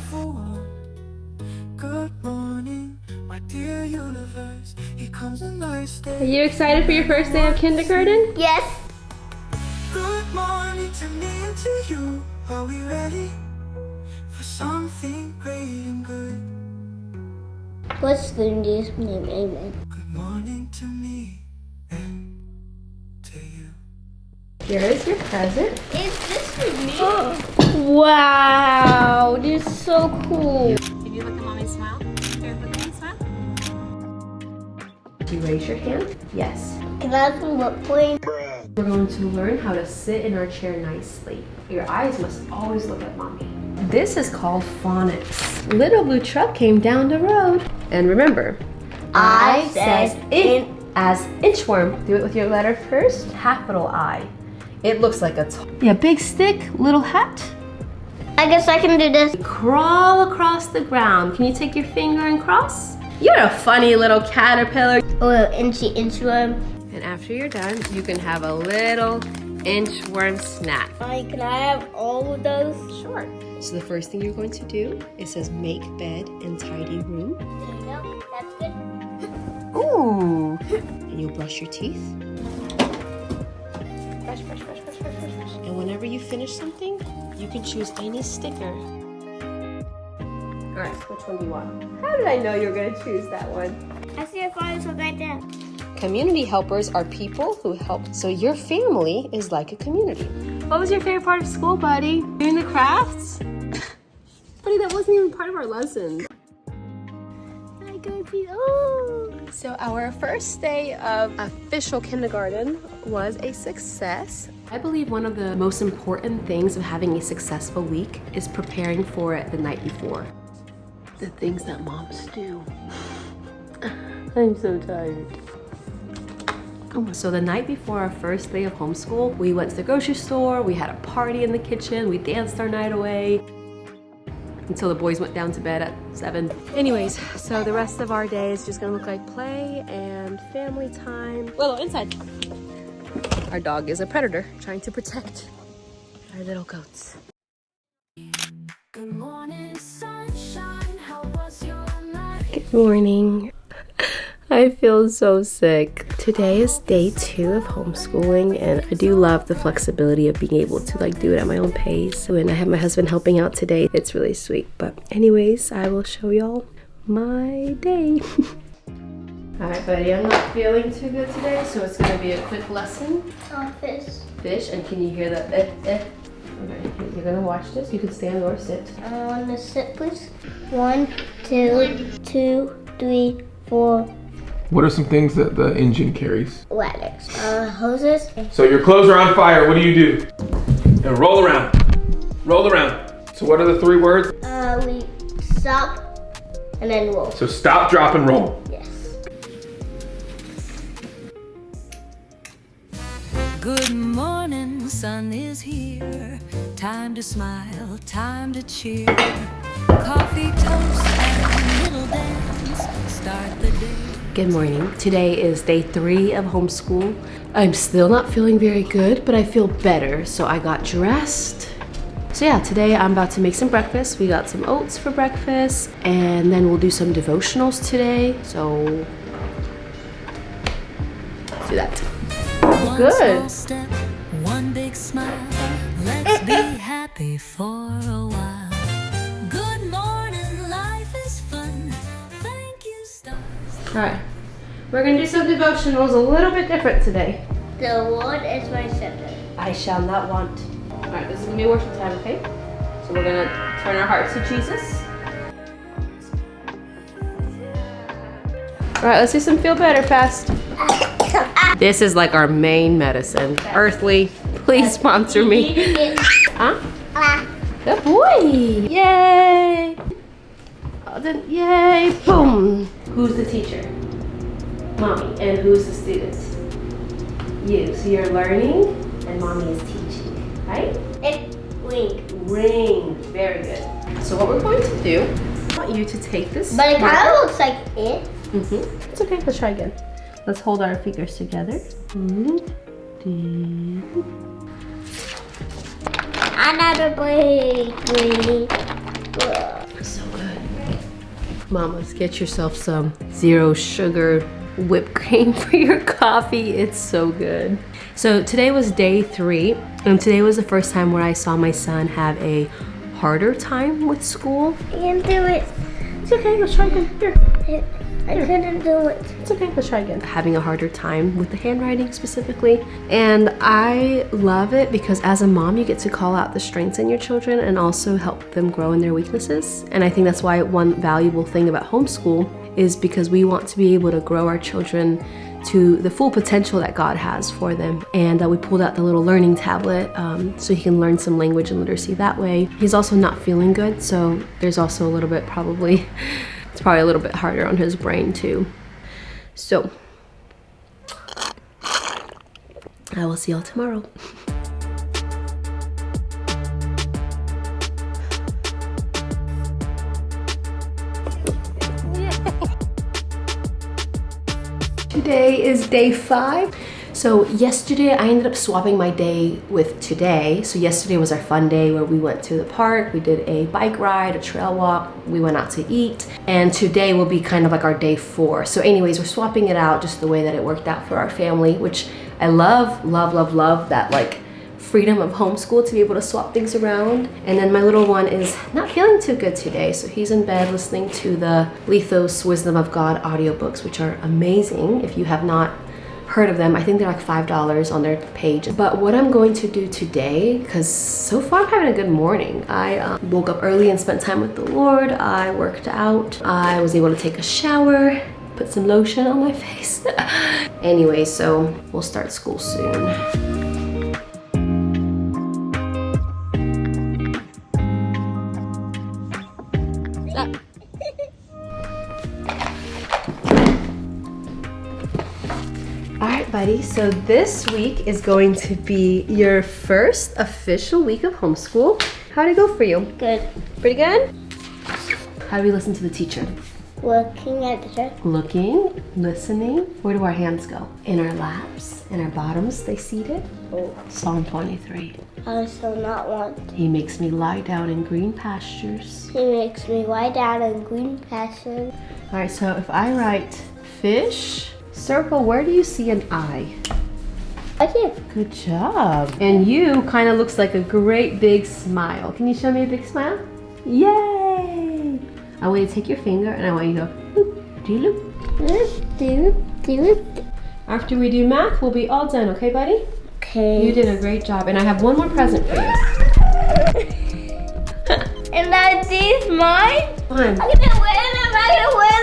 beautiful one. Good morning, my dear universe. Here comes a nice day. Are you excited for your first day of kindergarten? Yes. Good morning to me and to you. Are we ready for something great and good? What's the news name? Amen. Good morning to me and to you. Here is your present. Is this for me? Wow, this is so cool. Can you look at mommy and smile? Here, look at me and smile. Do you raise your hand? Yes. Can I have some lip point? We're going to learn how to sit in our chair nicely. Your eyes must always look at mommy. This is called phonics. Little blue truck came down the road. And remember, I says it as inchworm. Do it with your letter first. Capital I. It looks like a big stick, little hat. I guess I can do this. Crawl across the ground. Can you take your finger and cross? You're a funny little caterpillar. Oh, inchworm. And after you're done, you can have a little inchworm snack. Can I have all of those? Sure. So the first thing you're going to do, it says make bed and tidy room. There you go. That's good. Ooh. And you'll brush your teeth. Brush. And whenever you finish something, you can choose any sticker. All right, which one do you want? How did I know you were going to choose that one? I see a flowers right there. Community helpers are people who help. So your family is like a community. What was your favorite part of school, buddy? Doing the crafts? Buddy, that wasn't even part of our lesson. I got you. Oh. So our first day of official kindergarten was a success. I believe one of the most important things of having a successful week is preparing for it the night before. The things that moms do. I'm so tired. So the night before our first day of homeschool, we went to the grocery store, we had a party in the kitchen, we danced our night away until the boys went down to bed at 7. Anyways, so the rest of our day is just gonna look like play and family time. Willow, inside. Our dog is a predator trying to protect our little goats. Good morning, sunshine. How was your night? Good morning. I feel so sick. Today is day 2 of homeschooling, and I do love the flexibility of being able to do it at my own pace. And I have my husband helping out today. It's really sweet. But anyways, I will show y'all my day. All right, buddy, I'm not feeling too good today, so it's gonna be a quick lesson. Fish. Fish, and can you hear the Okay, you're gonna watch this. You can stand or sit. I want to sit, please. 1, 2, 3, 4. What are some things that the engine carries? Ladders. Hoses. So your clothes are on fire. What do you do? Now roll around. Roll around. So what are the 3 words? We stop and then roll. So stop, drop, and roll. Yes. Good morning, sun is here. Time to smile, time to cheer. Coffee, toast, and a little dance. Start the day. Good morning. Today is day 3 of homeschool. I'm still not feeling very good, but I feel better, so I got dressed. So yeah, today I'm about to make some breakfast. We got some oats for breakfast, and then we'll do some devotionals today. So let's do that. Good. One small step, one big smile. Let's be happy for a while. Good morning, life is fun. Thank you, stars. All right, we're gonna do some devotionals a little bit different today. The Lord is my shepherd. I shall not want. All right, this is gonna be worship time, okay? So we're gonna turn our hearts to Jesus. All right, let's do some feel better fast. This is like our main medicine. Earthly, please sponsor me. Huh? Good boy. Yay. Oh, then, yay. Boom. Who's the teacher? Mommy. And who's the student? You. So you're learning and mommy is teaching, right? Ring. Ring. Very good. So what we're going to do, I want you to take this. But it kind of looks like it. It's okay. Let's try again. Let's hold our fingers together. Another break. Mamas, get yourself some zero sugar whipped cream for your coffee. It's so good. So today was day 3, and today was the first time where I saw my son have a harder time with school. I can't do it. It's okay, let's try again. Here. I couldn't do it. It's okay, let's try again. Having a harder time with the handwriting specifically. And I love it because as a mom, you get to call out the strengths in your children and also help them grow in their weaknesses. And I think that's why one valuable thing about homeschool is because we want to be able to grow our children to the full potential that God has for them. And we pulled out the little learning tablet so he can learn some language and literacy that way. He's also not feeling good, so there's also a little bit it's probably a little bit harder on his brain too. So, I will see y'all tomorrow. Today is day 5. So yesterday I ended up swapping my day with today. So yesterday was our fun day where we went to the park, we did a bike ride, a trail walk, we went out to eat, and today will be kind of like our day 4. So anyways, we're swapping it out just the way that it worked out for our family, which I love that like freedom of homeschool to be able to swap things around. And then my little one is not feeling too good today, so he's in bed listening to the Lethos Wisdom of God audiobooks, which are amazing. If you have not heard of them, I think they're like $5 on their page. But what I'm going to do today, because so far I'm having a good morning. I woke up early and spent time with the Lord. I worked out. I was able to take a shower, put some lotion on my face. Anyway, so we'll start school soon. Alright buddy, so this week is going to be your first official week of homeschool. How'd it go for you? Good. Pretty good? How do we listen to the teacher? Looking at the teacher. Looking, listening. Where do our hands go? In our laps, in our bottoms, stay seated. Oh. Psalm 23. I still not want. He makes me lie down in green pastures. He makes me lie down in green pastures. Alright, so if I write fish, circle, where do you see an eye? Right here. Good job. And you kind of looks like a great big smile. Can you show me a big smile? Yay! I want you to take your finger and I want you to go loop, do loop. Do. After we do math, we'll be all done, okay buddy? Okay. You did a great job. And I have one more present for you. And that's these mine? Come on. I'm gonna wear them. I'm gonna wear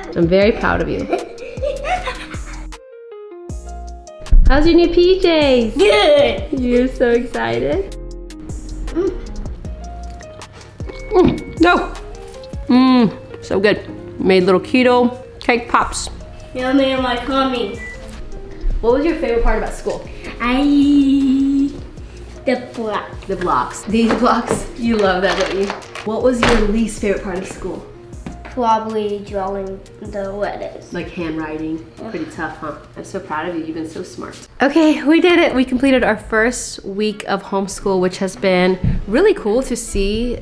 them. I'm very proud of you. How's your new PJs? Good. You're so excited. No. So good. Made little keto cake pops. Yummy in my tummy. What was your favorite part about school? The block. The blocks. These blocks. You love that, don't you? What was your least favorite part of school? Probably drawing the letters. Like handwriting. Pretty tough, huh? I'm so proud of you. You've been so smart. Okay, we did it. We completed our first week of homeschool, which has been really cool to see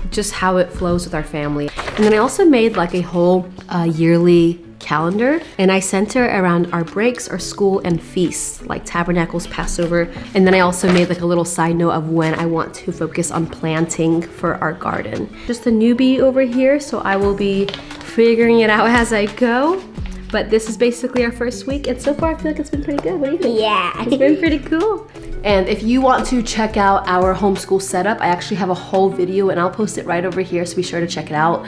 just how it flows with our family. And then I also made like a whole yearly calendar, and I center around our breaks, our school, and feasts like Tabernacles, Passover. And then I also made like a little side note of when I want to focus on planting for our garden. Just a newbie over here, so I will be figuring it out as I go. But this is basically our first week, and so far I feel like it's been pretty good. What do you think? Yeah. It's been pretty cool. And if you want to check out our homeschool setup, I actually have a whole video and I'll post it right over here, so be sure to check it out.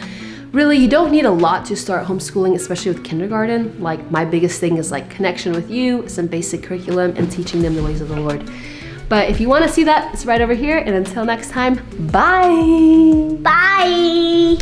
Really, you don't need a lot to start homeschooling, especially with kindergarten. Like, my biggest thing is like connection with you, some basic curriculum, and teaching them the ways of the Lord. But if you want to see that, it's right over here. And until next time, bye. Bye.